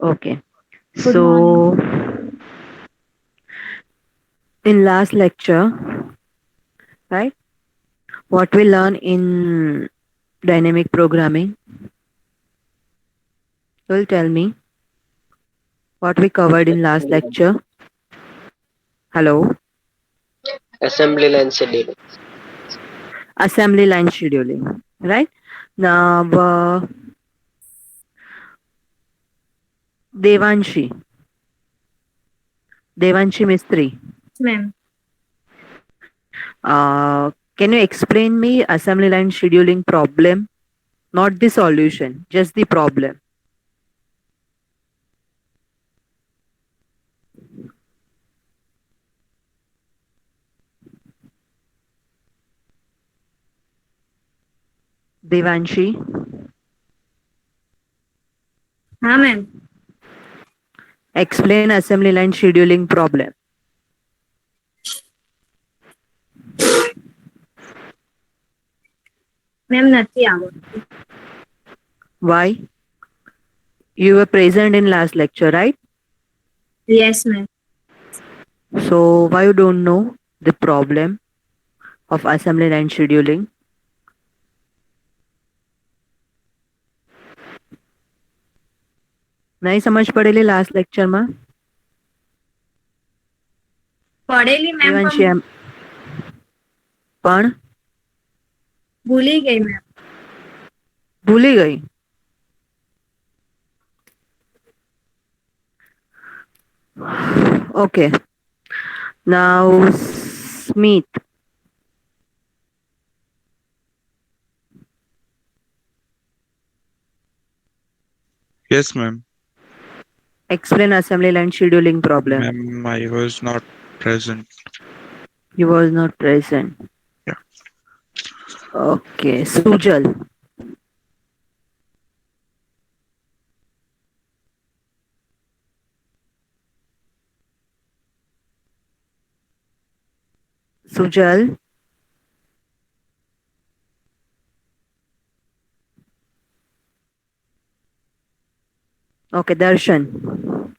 Okay. Good morning. So in last lecture, right? What we learn in dynamic programming? Will tell me what we covered in last lecture. Hello. Assembly line schedule. Assembly line scheduling. Right. Now, Devanshi. Devanshi Mistri. Yes, ma'am. Can you explain me assembly line scheduling problem? Not the solution, just the problem. Devanshi, हाँ ma'am. explain assembly line scheduling problem. Ma'am નથી આવડતું. Why? You were present in last lecture, right? Yes, ma'am. So why you don't know the problem of assembly line scheduling? नहीं समझ पड़ेली last lecture में. પઢેલી ma'am Devanshi પણ એમ પણ ભૂલી ગઈ ma'am. ભૂલી ગઈ. Okay. Now Smith, Yes, ma'am. explain assembly line scheduling problem. Ma'am, I was not present. You was not present. Yeah. Okay. Sujal. Sujal. Okay. Darshan.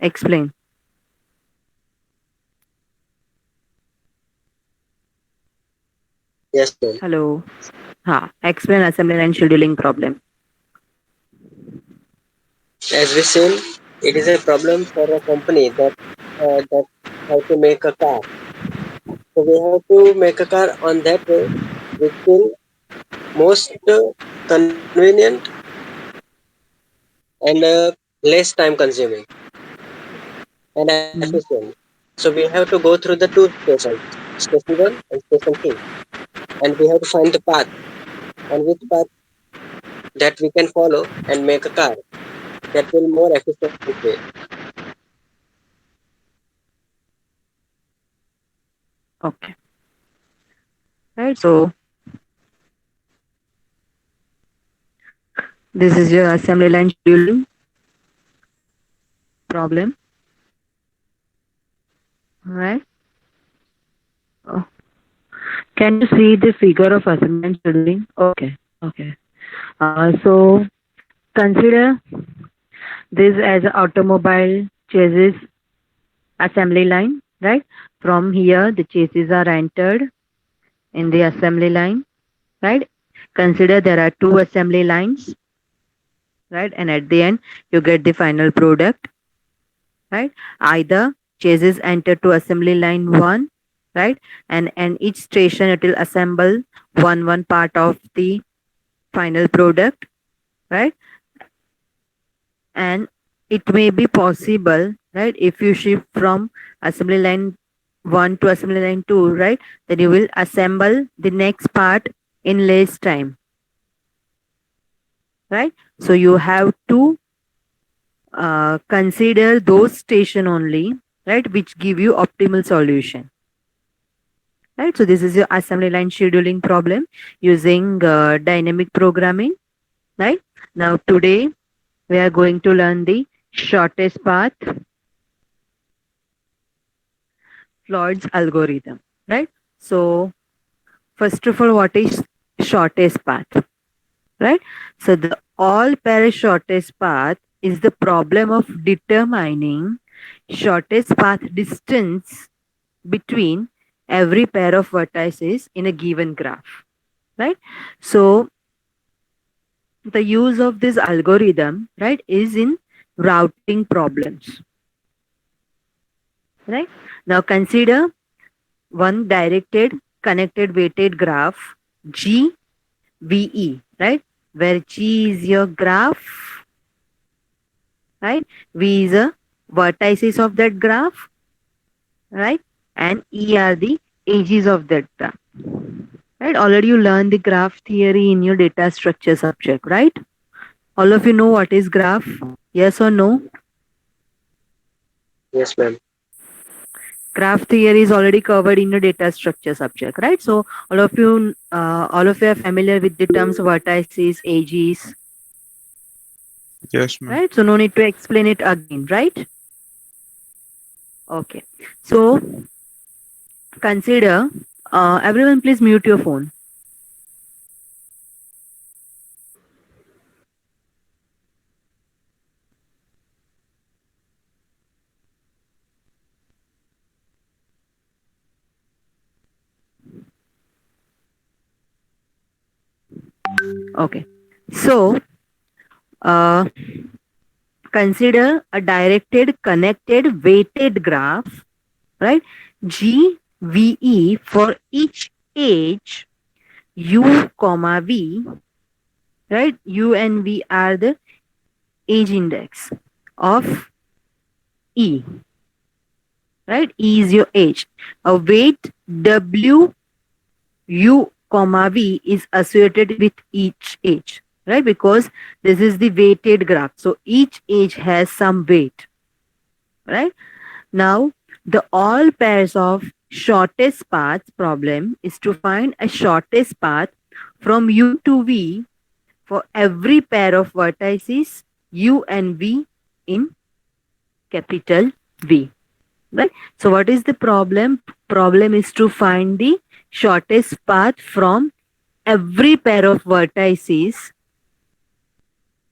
Explain. Yes, ma'am. Hello. Ha. Explain assembly line scheduling problem. As we seen, it is a problem for a company that how to make a car. So we have to make a car on that way, which will most convenient and less time consuming and Hmm. efficient. So we have to go through the two stations, station 1 and station 2, and we have to find the path on which path that we can follow and make a car that will more efficient way. Okay. Right. So this is your assembly line scheduling problem. Right. Oh. Can you see the figure of assembly line scheduling? Okay. Okay. So consider this as an automobile chassis assembly line, right? From here, the chassis are entered in the assembly line, right? Consider there are two assembly lines, right? And at the end, you get the final product, right? Either chassis enter to assembly line one, right? And each station it will assemble one part of the final product, right? And it may be possible, right, if you shift from assembly line 1 to assembly line 2, right, then you will assemble the next part in less time, right? So you have to consider those station only, right, which give you optimal solution, right? So this is your assembly line scheduling problem using dynamic programming, right? Now today we are going to learn the shortest path, Floyd's algorithm, right? So first of all, what is shortest path, right? So the all pair shortest path is the problem of determining shortest path distance between every pair of vertices in a given graph, right? So the use of this algorithm, right, is in routing problems, right? Now consider one directed connected weighted graph GVE, right, where G is your graph, right? V is a vertices of that graph, right? And E are the edges of that graph, right? Already you learned the graph theory in your data structure subject, right? All of you know what is graph? Yes or no? Yes, ma'am. Graph theory is already covered in your data structure subject, right? So all of you are familiar with the terms vertices, edges, Yes, ma'am. right? So no need to explain it again, right? Okay. So consider, everyone please mute your phone. Okay. So uh, consider a directed, connected, weighted graph, right? GVE for each edge U comma V, right? U and V are the edge index of E, right? E is your edge. A weight W U comma V is associated with each edge, right? Because this is the weighted graph. So each edge has some weight, right? Now, the all pairs of shortest paths problem is to find a shortest path from U to V for every pair of vertices U and V in capital V, right? So what is the problem? Problem is to find the shortest path from every pair of vertices,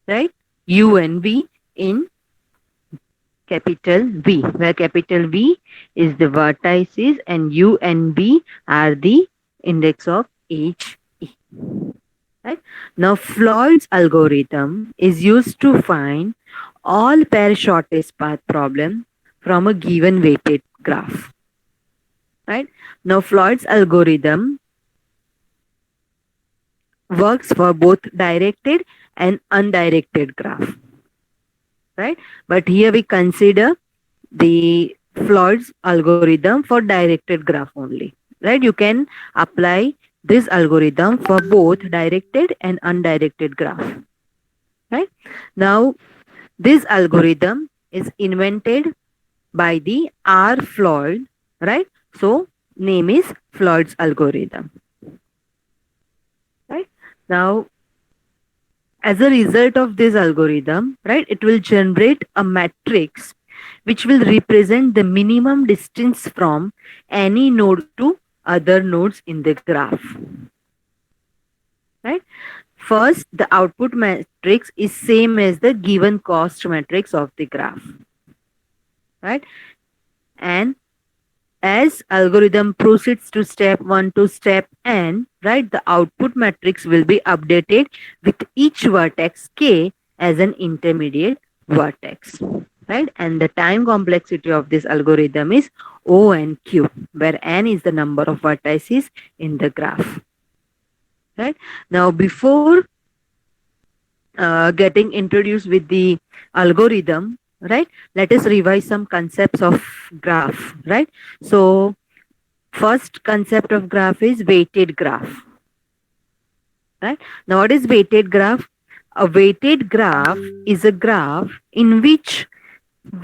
right? U and V in capital V, where capital V is the vertices and U and V are the index of each E. Right? Now Floyd's algorithm is used to find all pair shortest path problem from a given weighted graph. Right? Now Floyd's algorithm works for both directed and undirected graph. Right? But here we consider the Floyd's algorithm for directed graph only. Right? You can apply this algorithm for both directed and undirected graph. Right? Now this algorithm is invented by the R. Floyd, right? So name is Floyd's algorithm. Right? Now, as a result of this algorithm, right, it will generate a matrix which will represent the minimum distance from any node to other nodes in the graph. Right? First, the output matrix is same as the given cost matrix of the graph. Right? And as algorithm proceeds to step 1 to step n, right, the output matrix will be updated with each vertex k as an intermediate vertex, right? And the time complexity of this algorithm is O and Q, where n is the number of vertices in the graph, right? Now, before getting introduced with the algorithm, right, let us revise some concepts of graph, right? So first concept of graph is weighted graph, right? Now what is weighted graph? A weighted graph is a graph in which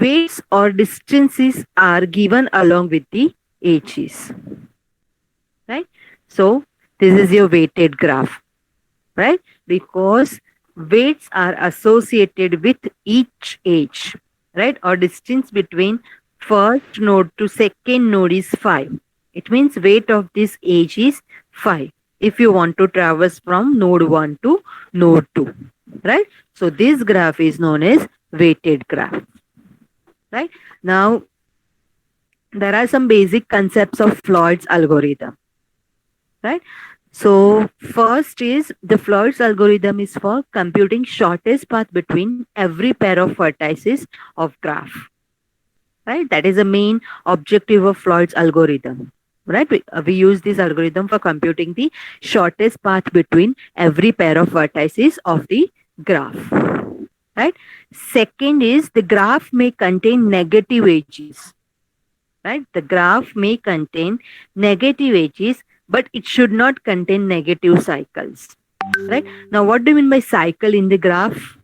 weights or distances are given along with the edges, right? So this is your weighted graph, right? Because weights are associated with each edge, right? Or distance between first node to second node is 5. It means weight of this edge is 5 if you want to traverse from node 1 to node 2, right? So this graph is known as weighted graph. Right? Now, there are some basic concepts of Floyd's algorithm. Right? So first is the Floyd's algorithm is for computing shortest path between every pair of vertices of graph. Right? That is the main objective of Floyd's algorithm. Right? We use this algorithm for computing the shortest path between every pair of vertices of the graph. Right? Second is the graph may contain negative edges. Right? The graph may contain negative edges, but it should not contain negative cycles. Right? Now, what do you mean by cycle in the graph?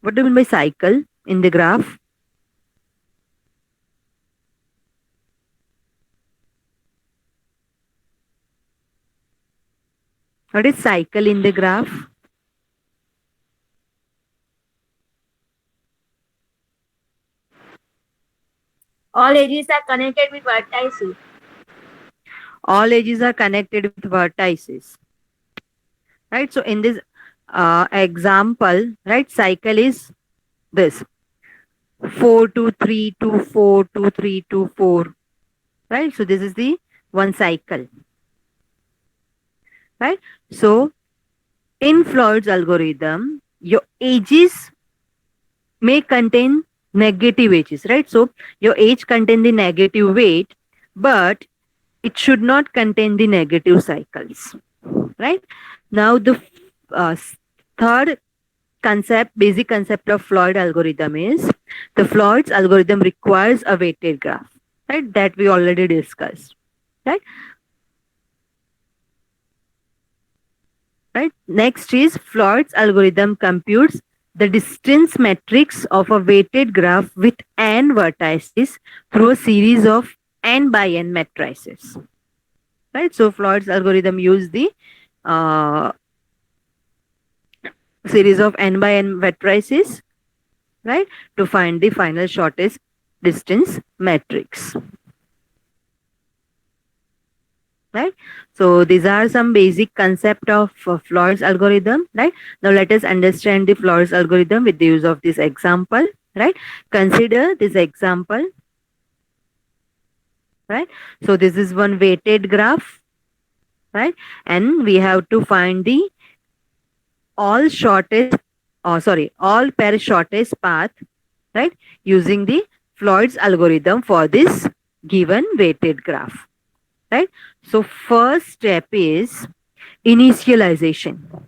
What do you mean by cycle in the graph? What is cycle in the graph? All edges are connected with vertices. All edges are connected with vertices. Right? So in this example, right, cycle is this 4 2 3 2 4 2 3 2 4. Right? So this is the one cycle. Right? So in Floyd's algorithm, your edges may contain negative edges, right? So your edge contain the negative weight, but it should not contain the negative cycles, right? Now the third concept, basic concept of Floyd algorithm is the Floyd's algorithm requires a weighted graph, right? That we already discussed, right? Right. Next is Floyd's algorithm computes the distance matrix of a weighted graph with n vertices through a series of n by n matrices. Right. So Floyd's algorithm use the series of n by n matrices, right, to find the final shortest distance matrix. Right. So these are some basic concept of Floyd's algorithm. Right. Now let us understand the Floyd's algorithm with the use of this example. Right. Consider this example. Right. So this is one weighted graph. Right. And we have to find the all pair shortest path. Right. Using the Floyd's algorithm for this given weighted graph. Right. So first step is initialization.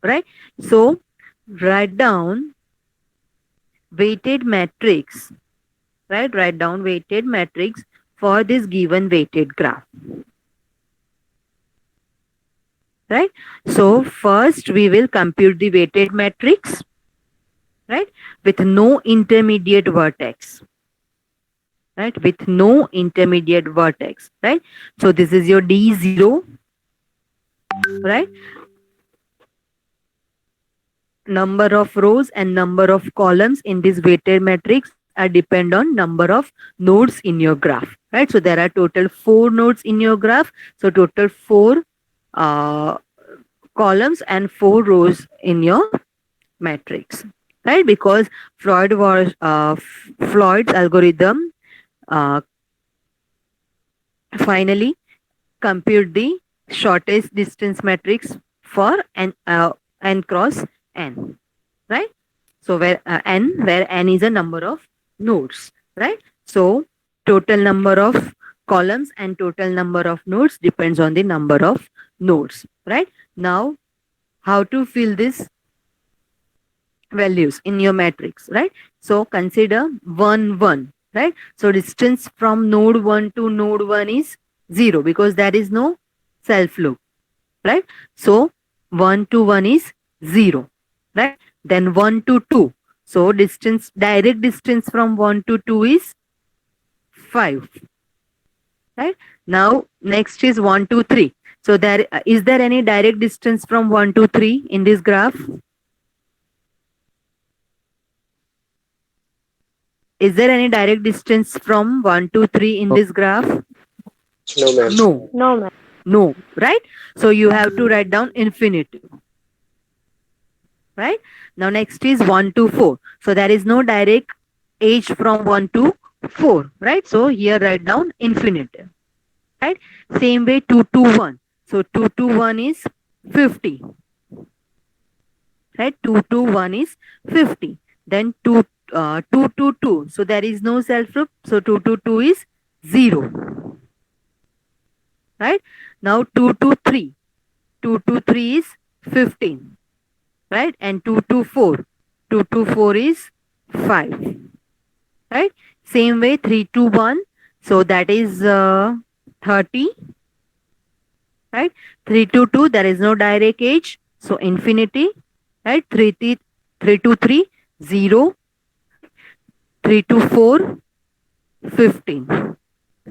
Right. So write down weighted matrix. Right. Write down weighted matrix for this given weighted graph. Right. So first we will compute the weighted matrix. Right. With no intermediate vertex. Right, with no intermediate vertex, right? So this is your D0, right? Number of rows and number of columns in this weighted matrix are depend on number of nodes in your graph, right? So there are total 4 nodes in your graph. So total 4 columns and 4 rows in your matrix, right? Because Floyd's algorithm finally compute the shortest distance matrix for n cross n, right? So where n is a number of nodes, right? So total number of columns and total number of nodes depends on the number of nodes, right? Now how to fill this values in your matrix, right? So consider 1 1. Right? So distance from node 1 to node 1 is 0 because there is no self loop. Right? So 1 to 1 is 0. Right? Then 1 to 2. So direct distance from 1 to 2 is 5. Right? Now next is 1 to 3. So is there any direct distance from 1 to 3 in this graph? Is there any direct distance from 1 to 3 in this graph? No, ma'am. No. No, ma'am. No. Right? So you have to write down infinitive. right? Now next is 1 to 4. So there is no direct edge from 1 to 4, right? So here write down infinitive, right? Same way 2 to 1. So 2 to 1 is 50, right? 2 to 1 is 50. Then 2 to 2. So there is no self group. So 2 to 2 is 0, right? Now 2 to 3. 2 to 3 is 15, right? And 2 to 4. 2 to 4 is 5, right? Same way 3 to 1. So that is 30, right? 3 to 2, there is no direct edge. So infinity, right? 3 to 3, 0. 3 to 4, 15,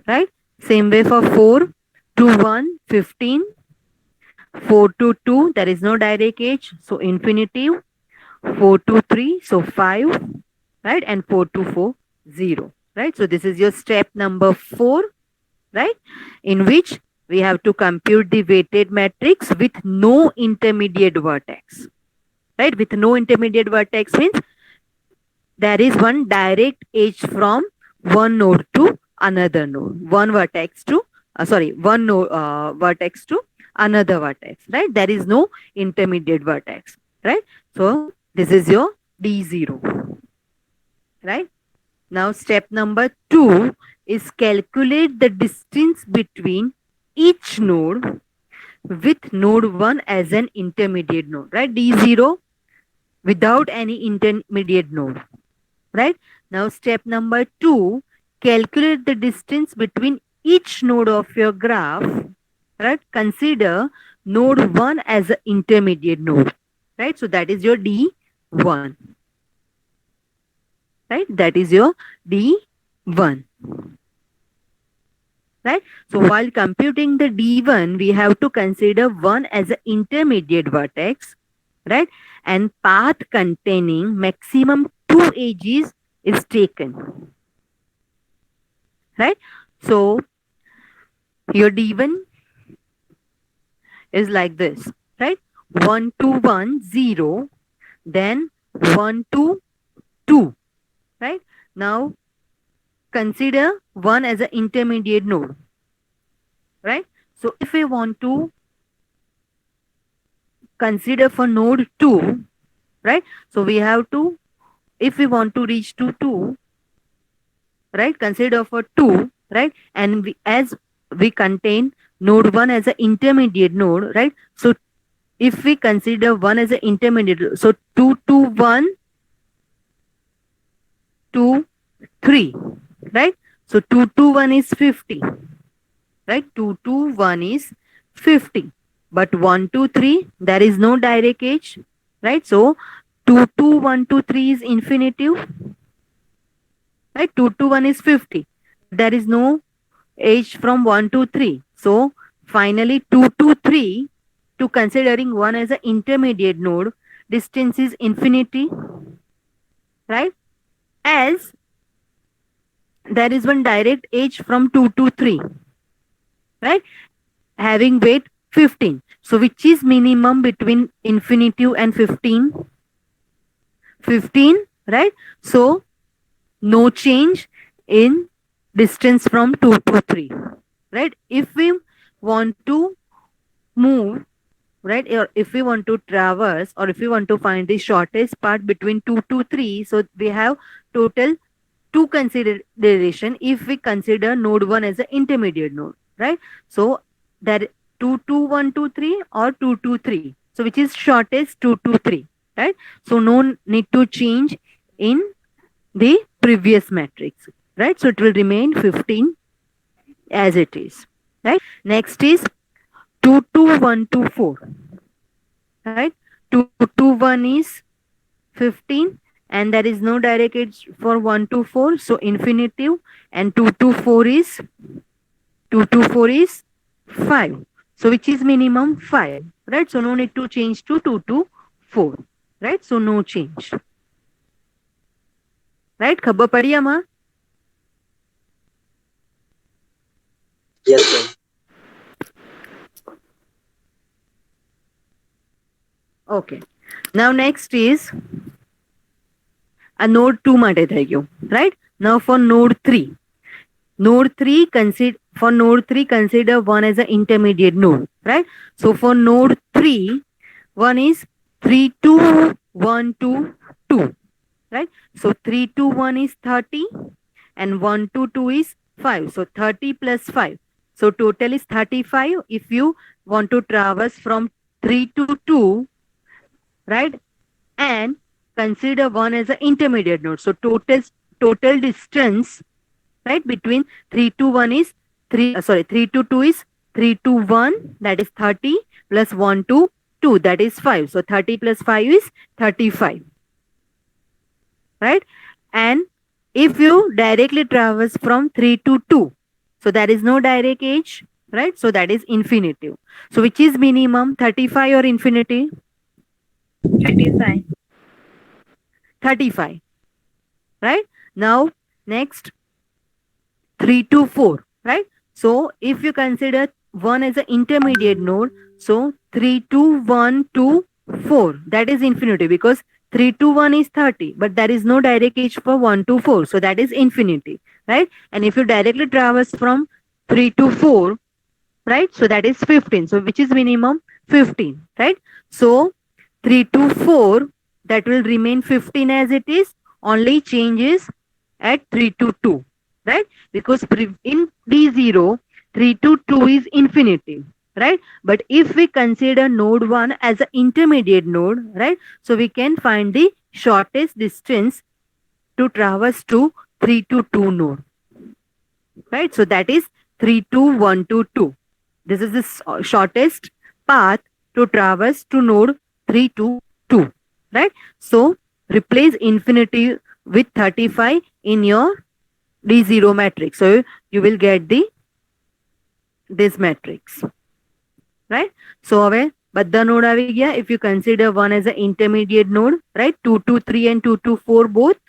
right? Same way for 4 to 1, 15. 4 to 2, there is no direct edge. So infinitive. 4 to 3, so 5, right? And 4 to 4, 0, right? So this is your step number 4, right? In which we have to compute the weighted matrix with no intermediate vertex, right? With no intermediate vertex means there is one direct edge from one node to another node, one vertex to, one node, vertex to another vertex, right? There is no intermediate vertex, right? So this is your D0, right? Now step number 2 is calculate the distance between each node with node 1 as an intermediate node, right? D0 without any intermediate node, right? Now step number 2, calculate the distance between each node of your graph, right? Consider node 1 as an intermediate node, right? So that is your D1, right? That is your D1, right? So while computing the D1, we have to consider 1 as an intermediate vertex, right? And path containing maximum 2 edges is taken, right? So your D1 is like this, right? 1 to 1, 0, then 1 to 2, right? Now consider 1 as an intermediate node, right? So if we want to consider for node 2, right? So we have to, if we want to reach to 2, right? Consider for 2, right? And as we contain node 1 as an intermediate node, right? So if we consider 1 as an intermediate, so 2 to 1, 2, 3, right? So 2 to 1 is 50, right? 2 to 1 is 50, but 1 to 3, there is no direct edge, right? So 2 to 1 to 3 is infinitive, right? 2 to 1 is 50. There is no edge from 1 to 3. So finally 2 to 3, to considering 1 as an intermediate node, distance is infinity, right? As there is one direct edge from 2 to 3, right? Having weight 15. So which is minimum between infinitive and 15? 15, right? So no change in distance from 2 to 3, right? If we want to move, right, or if we want to traverse, or if we want to find the shortest part between 2 to 3, so we have total 2 consideration if we consider node 1 as an intermediate node, right? So that 2 to 1 to 3 or 2 to 3, so which is shortest? 2 to 3, right? So no need to change in the previous matrix, right? So it will remain 15 as it is, right? Next is 2 to 1 to 4, right? 2 to 1 is 15, and there is no direct edge for 1 to 4, so infinitive. And 2 to 4 is 5, so which is minimum 5, right? So no need to change to 2 to 4, right? So no change, right? खबर पड़ी अमा? Yes, ma'am. Okay. Now next is a node 2 માટે થઈ ગયું, right? Now for node 3. For node 3 consider one as an intermediate node, right? So for node 3, one is 3 2 1 2 2, right? So 3 2 1 is 30 and 1 2 2 is 5. So 30 plus 5. So total is 35 if you want to traverse from 3 to 2, right? And consider one as an intermediate node. So total distance, right, between 3 to 1 is 3 to 2 is 3 to 1, that is 30, plus 1 to 2, that is 5. So 30 plus 5 is 35, right? And if you directly traverse from 3 to 2, so there is no direct edge, right? So that is infinitive. So which is minimum, 35 or infinity? 35. 35, right? Now next 3 to 4, right? So if you consider 1 as an intermediate node, so 3 to 1 to 4, that is infinity, because 3 to 1 is 30, but there is no direct edge for 1 to 4, so that is infinity, right? And if you directly traverse from 3 to 4, right, so that is 15. So which is minimum? 15, right? So 3 to 4, that will remain 15 as it is, only changes at 3 to 2, right? Because in D0, 3 to 2 is infinity, right? But if we consider node 1 as an intermediate node, right, so we can find the shortest distance to traverse to 3 to 2 node, right? So that is 3 to 1 to 2. This is the shortest path to traverse to node 3 to 2, right? So replace infinity with 35 in your D0 matrix. So you will get this matrix, right? So હવે બધા node આવી ગયા. If you consider one as an intermediate node, right? 2 to 3 and 2 to 4 both,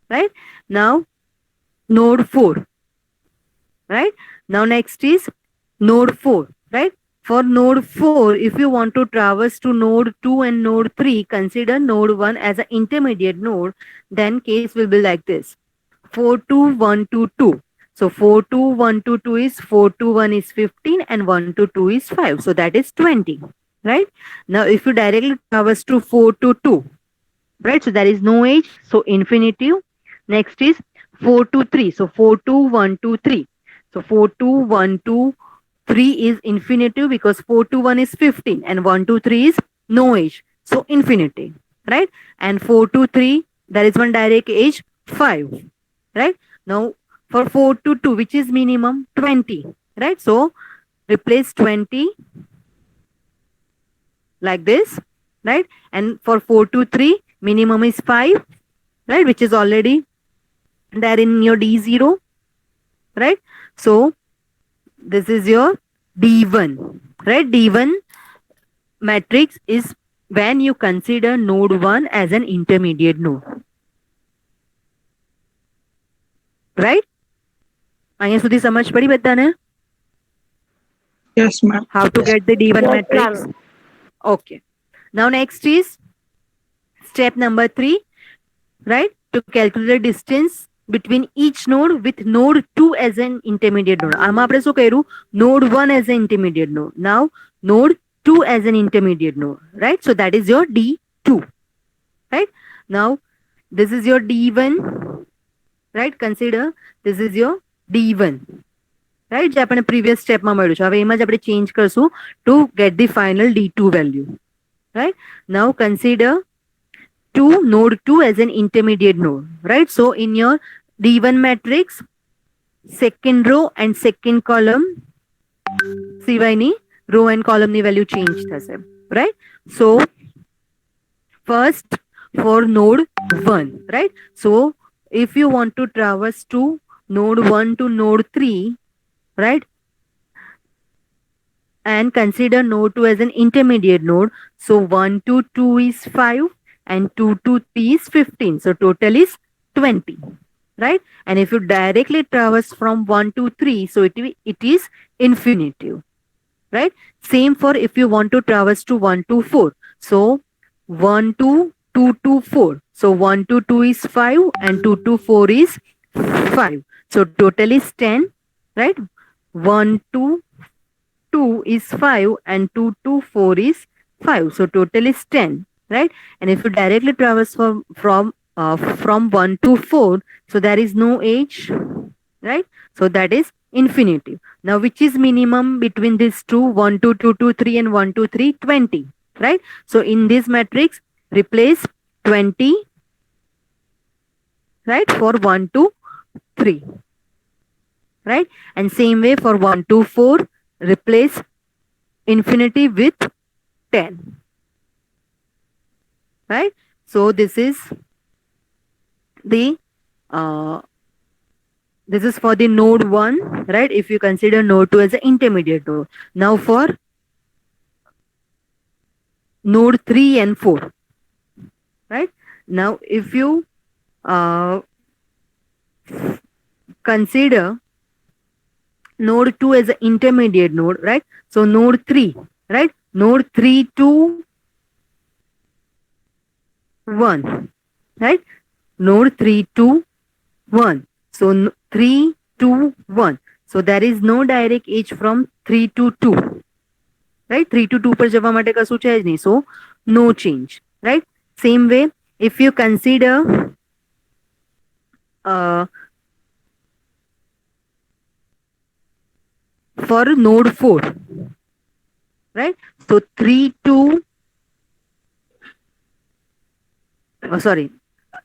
right? Now node 4, right? Now next is node 4, right? For node 4, if you want to traverse to node 2 and node 3, consider node 1 as an intermediate node, then case will be like this. 4 to 1 to 2. So 4 to 1 to 2 is 4 to 1 is 15 and 1 to 2 is 5. So that is 20, right? Now if you directly traverse to 4 to 2, right? So there is no edge, so infinitive. Next is 4 to 3. So 4 to 1 to 3. So 4 to 1 to 3 is infinitive because 4 to 1 is 15 and 1 to 3 is no edge. So infinity, right? And 4 to 3, there is one direct edge, 5, right? Now for 4 to 2, which is minimum? 20, right? So replace 20 like this, right? And for 4 to 3, minimum is 5, right? Which is already there in your D0, right? So this is your D1, right? D1 matrix is when you consider node 1 as an intermediate node, right? અહીંયા સુધી સમજ પડી બધાને? Yes, ma'am. How to get the D1 Yes, matrix? ma'am. Okay. Now next is step number 3, right? To calculate distance between each node with node 2 as an intermediate node. આમાં આપણે શું કર્યું? Node 1 as an intermediate node. Now node 2 as an intermediate node, right? So that is your D2, right? Now this is your D1, right? Consider this is your D1, right? જે આપણે previous step માં મળ્યું છે. હવે એમાં જ આપણે change કરશું to get the final D2 value, right? Now consider node 2 as an intermediate node, right? So in your D1 matrix, second row and second column સિવાયની row and column ની value change થશે, right? So first for node 1, right? So if you want to traverse to node 1 to node 3, right? And consider node 2 as an intermediate node. So 1 to 2 is 5 and 2 to 3 is 15. So total is 20, right? And if you directly traverse from 1 to 3, so it is infinitive, right? Same for if you want to traverse to 1 to 4. So 1 2 2 2 4. So 1 to 2 is 5 and 2 to 4 is 5. So total is 10, right? 1 to 2 is 5 and 2 to 4 is 5. So total is 10, right? And if you directly traverse from 1 to 4, so there is no edge, right? So that is infinitive. Now which is minimum between these two, 1 to 2 to 3 and 1 to 3? 20, right? So in this matrix, replace 20, right, for 1 to 3, right? And same way for 1 to 4, replace infinity with 10, right? So this is the this is for the node 1, right? If you consider node 2 as an intermediate node. Now for node 3 and 4, right? Now if you uh, consider node 2 as an intermediate node, right? So node 3, right? Node 3 to 1, right? Node 3 to 1. So 3 to 1. So there is no direct edge from 3 to 2, right? 3 to 2 પર જવા માટે કશું છે જ નહીં. So no change, right? Same way, if you consider for node 4, right? So 3 to sorry,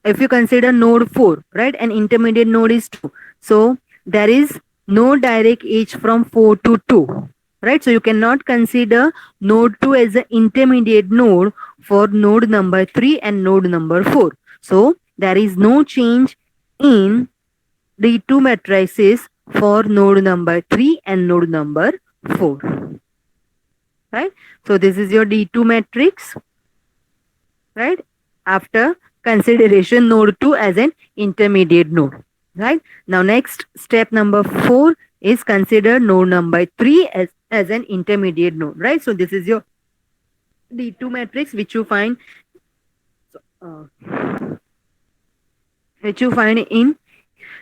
if you consider node 4, right, an intermediate node is 2, so there is no direct edge from 4 to 2, right? So you cannot consider node 2 as an intermediate node for node number 3 and node number 4. So there is no change in D2 matrices for node number 3 and node number 4, right? So this is your D2 matrix, right, after consideration node 2 as an intermediate node, right? Now next, step number 4 is consider node number 3 as an intermediate node, right? So this is your D2 matrix which you find in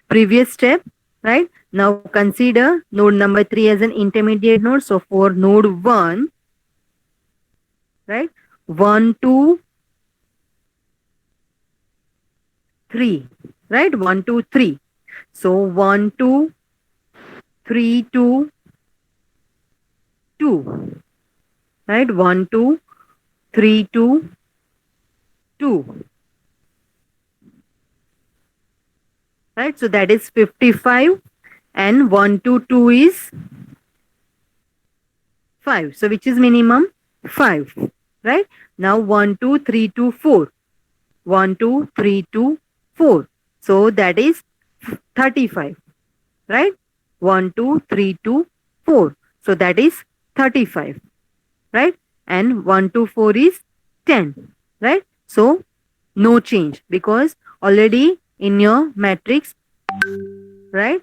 previous step, right? Now consider node number 3 as an intermediate node. So for node 1, right, 1 to 3, right? 1 to 3. So 1 to 3 to 2, right? 1 to 3 to 2, right? So that is 55, and 1 to 2 is 5. So which is minimum? 5, right? Now 1 to 3 to 4, 1 to 3 to 4. So that is 35, right? 1 2 3 2 4. So that is 35, right? And 1 to 4 is 10, right? So no change because already in your matrix, right,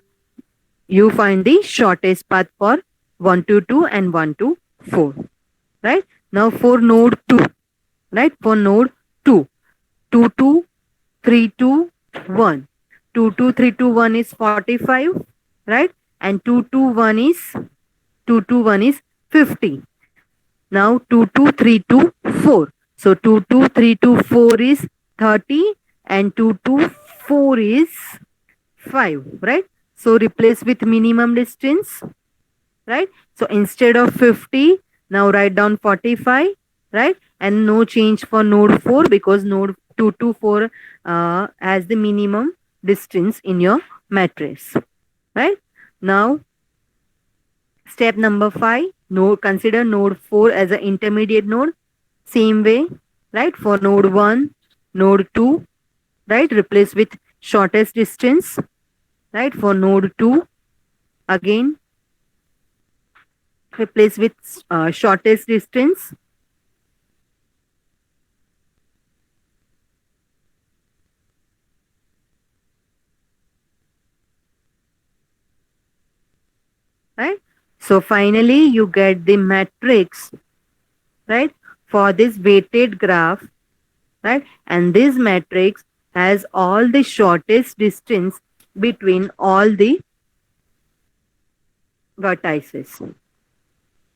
you find the shortest path for 1 to 2 and 1 to 4, right? Now for node 2, right? For node 2, 2 to 3 to 1. 2 to 3 to 1 is 45, right? And 2 to 1 is 50. Now 2 to 3 to 4. So 2 to 3 to 4 is 30 and 2 to 4 is 5, right? So replace with minimum distance, right? So instead of 50, now write down 45, right? And no change for node 4 because node 2 to 4 has the minimum distance in your matrix, right? Now step number 5, consider node 4 as an intermediate node. Same way, right? For node 1, node 2, right? Replace with shortest distance, right? For node 2, again replace with shortest distance, right? So finally you get the matrix, right, for this weighted graph right? And this matrix has all the shortest distance between all the vertices,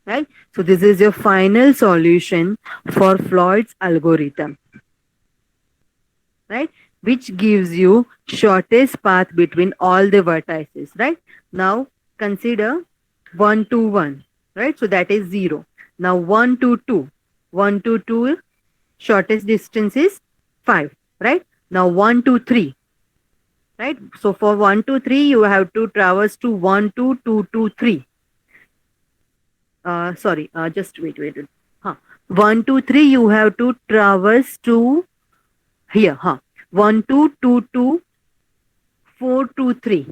right? So this is your final solution for Floyd's algorithm, right? Which gives you shortest path between all the vertices, right? Now consider 1 to 1, right? So that is 0. Now 1 to 2. 1 to 2, shortest distance is 5, right? Now 1 to 3, right? So for 1 to 3, you have to traverse to 1 to 2 to 3. Sorry, just wait. 1 to 3, you have to traverse to here. 1 to 2 to 4 to 3,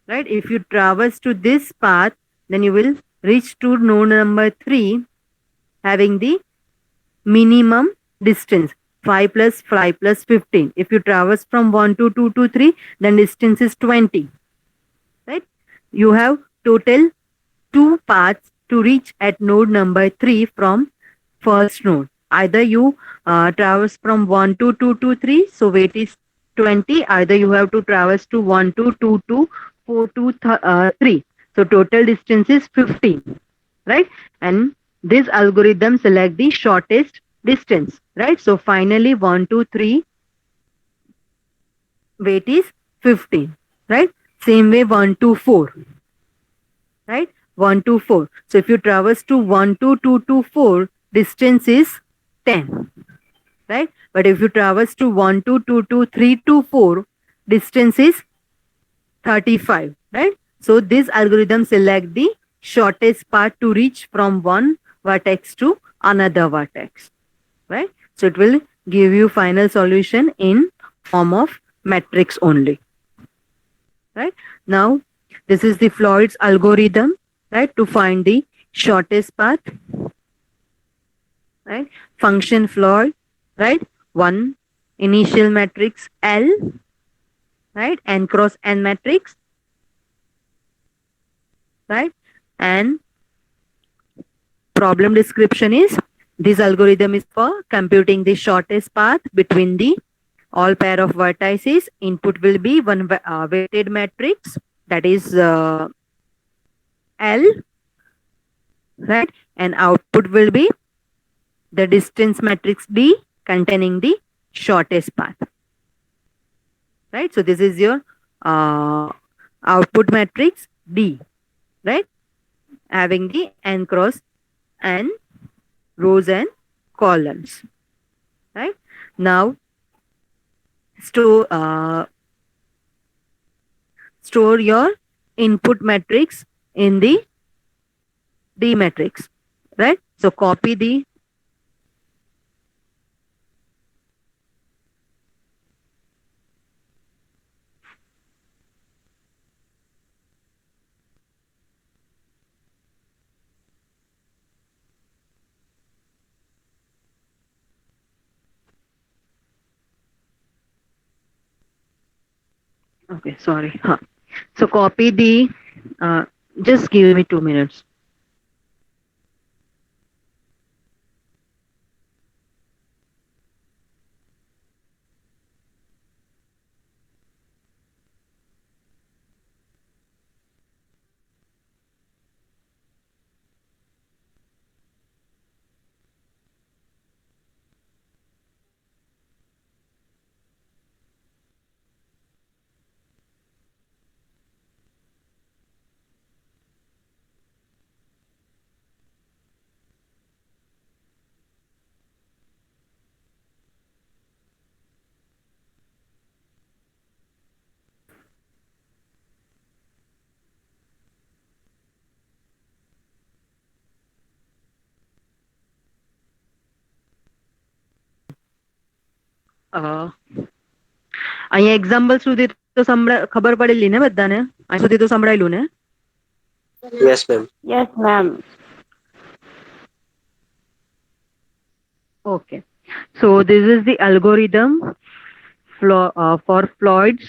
right? If you traverse to this path, then you will reach to node number 3 having the minimum distance 5 plus 5 plus 15. If you traverse from 1 to 2 to 3, then distance is 20, right? You have total 2 paths to reach at node number 3 from first node. Either you traverse from 1 to 2 to 3, so weight is 20. Either you have to traverse to 1 to 2 to 4 to 3. So total distance is 15, right? And this algorithm select the shortest distance, right? So finally 1 to 3 weight is 15, right? Same way 1 to 4, right? 1 to 4. So if you traverse to 1 to 2 to 4, distance is 10, right? But if you traverse to 1 to 2 to 3 to 4, distance is 35, right? So this algorithm select the shortest path to reach from one vertex to another vertex, right? So it will give you final solution in form of matrix only, right? Now this is the Floyd's algorithm, right, to find the shortest path, right? Function Floyd, right? One initial matrix L, right? N cross N matrix, right? And problem description is this algorithm is for computing the shortest path between the all pair of vertices. Input will be one weighted matrix, that is L, right? And output will be the distance matrix D containing the shortest path, right? So this is your output matrix D, right? Having the N cross N rows and columns, right? Now store your input matrix in the D matrix, right? So copy the okay, sorry. So copy the just give me 2 minutes. અહીંયા example સુધી તો ખબર પડેલી ને બધાને? અહીં સુધી તો સંભળાયેલું ને? Yes, ma'am. Yes, ma'am. Okay. So this is the algorithm for Floyd's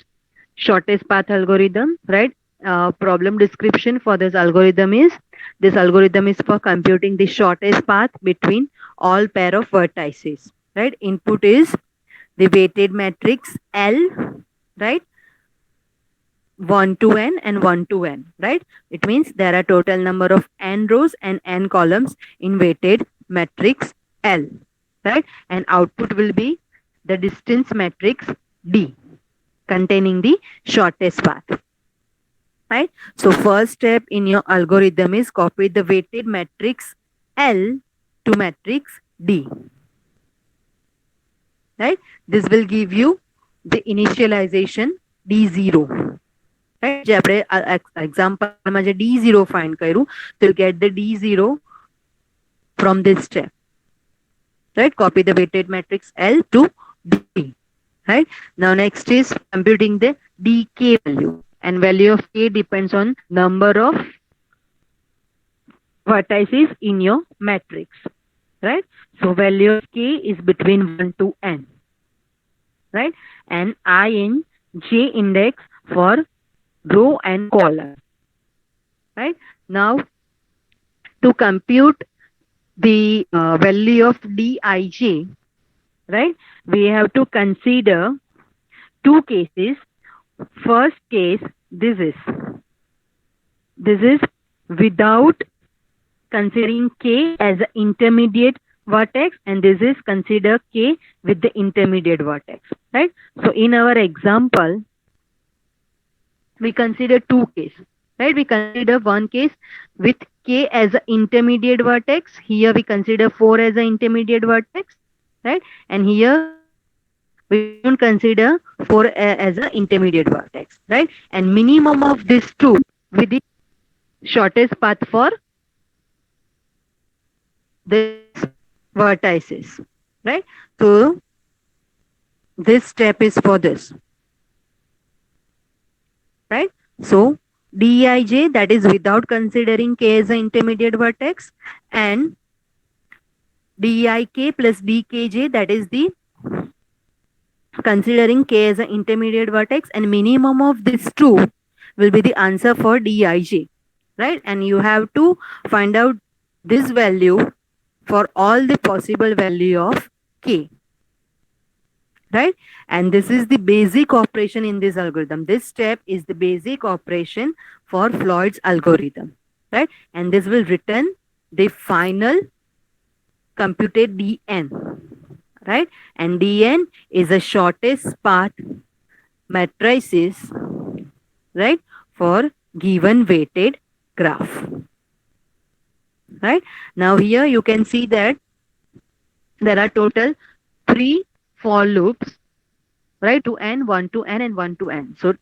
shortest path algorithm, right? Problem description for this algorithm is for computing the shortest path between all pair of vertices, right? Input is the weighted matrix L, right? 1 to n and 1 to n, right? It means there are total number of n rows and n columns in weighted matrix L, right? And output will be the distance matrix D containing the shortest path, right? So first step in your algorithm is copy the weighted matrix L to matrix D, right? This will give you the initialization D0, right? જે આપણે એક્ઝામ્પલમાં જે D0 find કર્યું, so you'll get the D0 from this step, right? Copy the weighted matrix L to D, right? Now next is computing the dk value, and value of k depends on number of vertices in your matrix, right? So value of k is between 1 to n, right? And I in j index for row and column, right? Now to compute the value of dij, right, we have to consider two cases. First case, this is without considering k as an intermediate vertex, and this is consider k with the intermediate vertex, right? So in our example, we consider two cases, right? We consider one case with k as an intermediate vertex. Here we consider 4 as an intermediate vertex, right? And here we don't consider 4 as an intermediate vertex, right? And minimum of these two with the shortest path for this vertices, right? So this step is for this, right? So dij, that is without considering k as an intermediate vertex, and dik plus dkj, that is the considering k as an intermediate vertex, and minimum of these two will be the answer for dij, right? And you have to find out this value for all the possible value of k, right? And this is the basic operation in this algorithm. This step is the basic operation for Floyd's algorithm, right? And this will return the final computed dn, right? And dn is the shortest path matrices, right, for given weighted graph, right? Now here you can see that there are total 3 for loops, right, to n, 1 to n, and 1 to n. So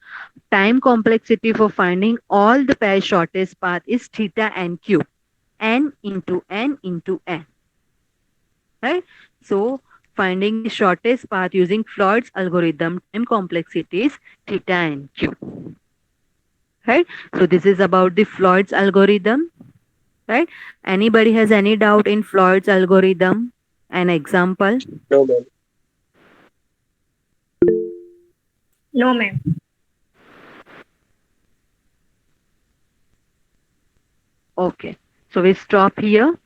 time complexity for finding all the pair shortest path is theta n cube, n into n into n, right? So finding the shortest path using Floyd's algorithm, time complexity is theta n cube, right? So this is about the Floyd's algorithm, right? Anybody has any doubt in Floyd's algorithm? An example? No, ma'am. No, ma'am. Okay, so we stop here.